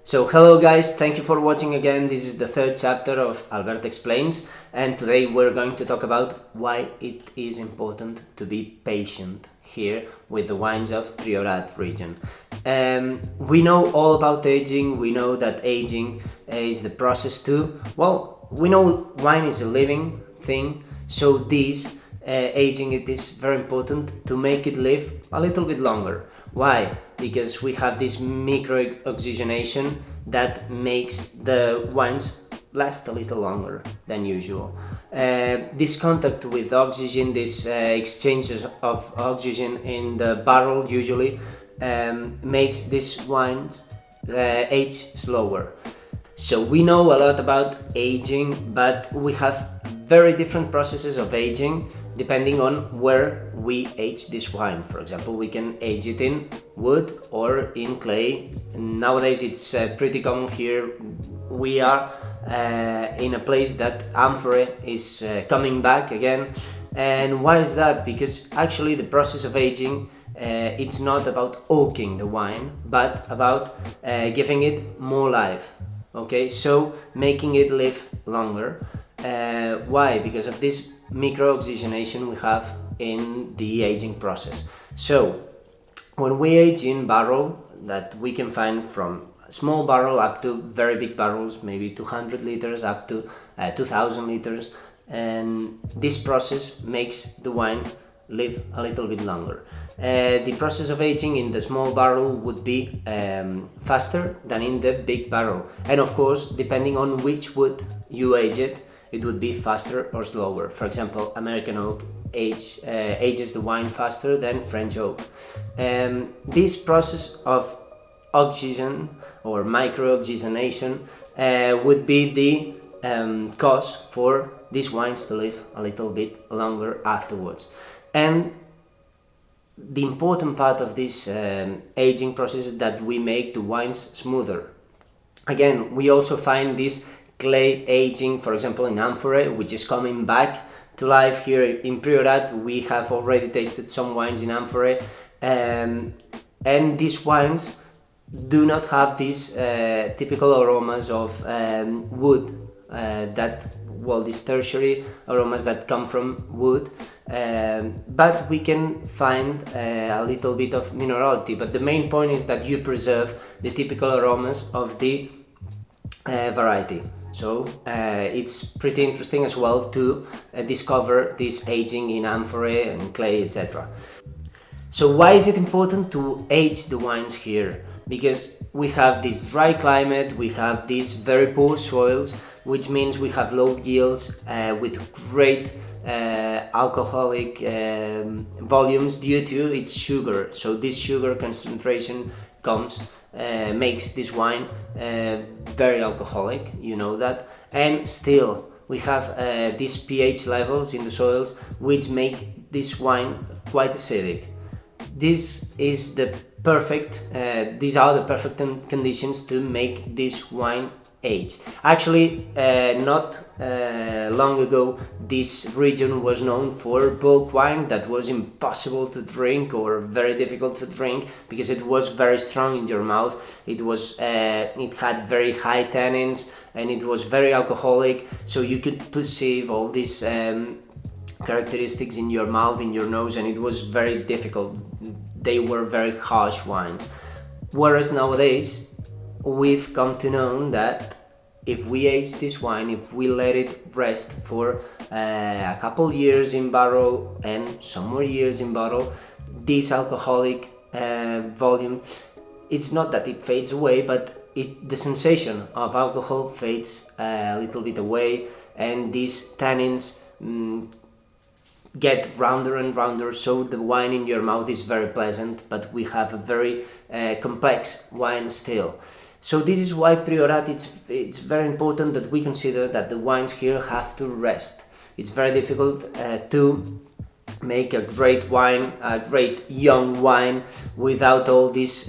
So hello guys, thank you for watching again. This is the third chapter of Albert Explains, and today we're going to talk about why it is important to be patient here with the wines of Priorat region. We know all about aging. We know that aging is the process too. Well, we know wine is a living thing, so this aging, it is very important to make it live a little bit longer. Why? Because we have this micro oxygenation that makes the wines last a little longer than usual. This contact with oxygen, this exchanges of oxygen in the barrel usually makes these wines age slower. So we know a lot about aging, but we have very different processes of aging depending on where we age this wine. For example, we can age it in wood or in clay. Nowadays it's pretty common here. We are in a place that amphora is coming back again. And why is that? Because actually the process of aging, it's not about oaking the wine, but about giving it more life. Okay, so making it live longer. Why? Because of this micro-oxygenation we have in the aging process. So when we age in barrel, that we can find from small barrel up to very big barrels, maybe 200 liters up to 2000 liters, and this process makes the wine live a little bit longer. The process of aging in the small barrel would be faster than in the big barrel, and of course depending on which wood you age it, it would be faster or slower. For example, American oak ages the wine faster than French oak. This process of oxygen or micro-oxygenation would be the cause for these wines to live a little bit longer afterwards. And the important part of this aging process is that we make the wines smoother. Again, we also find this clay aging, for example, in amphora, which is coming back to life here in Priorat. We have already tasted some wines in amphora, and these wines do not have these typical aromas of wood, these tertiary aromas that come from wood, but we can find a little bit of minerality. But the main point is that you preserve the typical aromas of the variety. So it's pretty interesting as well to discover this aging in amphora and clay, etc. So why is it important to age the wines here? Because we have this dry climate, we have these very poor soils, which means we have low yields with great alcoholic volumes due to its sugar. So this sugar concentration makes this wine very alcoholic, you know that, and still we have these pH levels in the soils which make this wine quite acidic. These are the perfect conditions to make this wine age. Actually, not long ago, this region was known for bulk wine that was impossible to drink or very difficult to drink because it was very strong in your mouth. It had very high tannins and it was very alcoholic, so you could perceive all these characteristics in your mouth, in your nose, and it was very difficult. They were very harsh wines. Whereas nowadays, we've come to know that if we age this wine, if we let it rest for a couple years in barrel and some more years in bottle, this alcoholic volume, it's not that it fades away, but the sensation of alcohol fades a little bit away, and these tannins get rounder and rounder, so the wine in your mouth is very pleasant, but we have a very complex wine still. So this is why Priorat, it's very important that we consider that the wines here have to rest. It's very difficult to make a great wine, a great young wine, without all this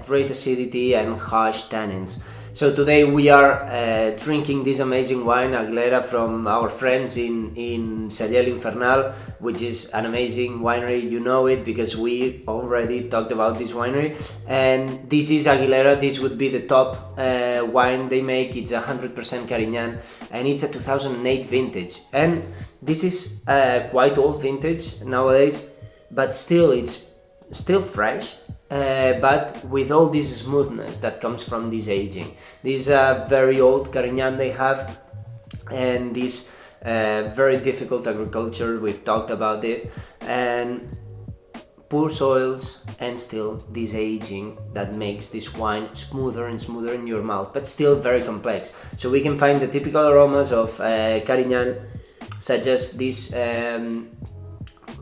great acidity and harsh tannins. So today we are drinking this amazing wine, Aguilera, from our friends in Celler Infernal, which is an amazing winery. You know it because we already talked about this winery. And this is Aguilera. This would be the top wine they make. It's 100% Carineyna, and it's a 2008 vintage. And this is quite old vintage nowadays, but still it's still fresh. But with all this smoothness that comes from this aging. This is a very old Carineyna they have, and this very difficult agriculture, we've talked about it, and poor soils, and still this aging that makes this wine smoother and smoother in your mouth, but still very complex. So we can find the typical aromas of Carineyna, such as this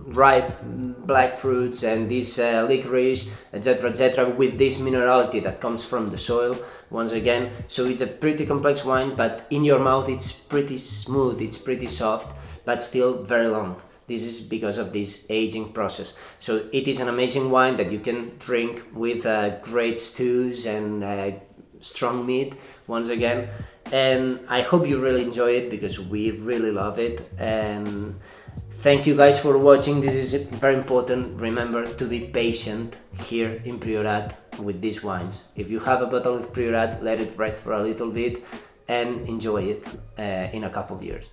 ripe black fruits and this licorice, etc., with this minerality that comes from the soil once again. So it's a pretty complex wine, but in your mouth it's pretty smooth, it's pretty soft, but still very long. This is because of this aging process. So it is an amazing wine that you can drink with great stews and strong meat once again. And I hope you really enjoy it, because we really love it. And thank you guys for watching. This is very important. Remember to be patient here in Priorat with these wines. If you have a bottle of Priorat, let it rest for a little bit and enjoy it in a couple of years.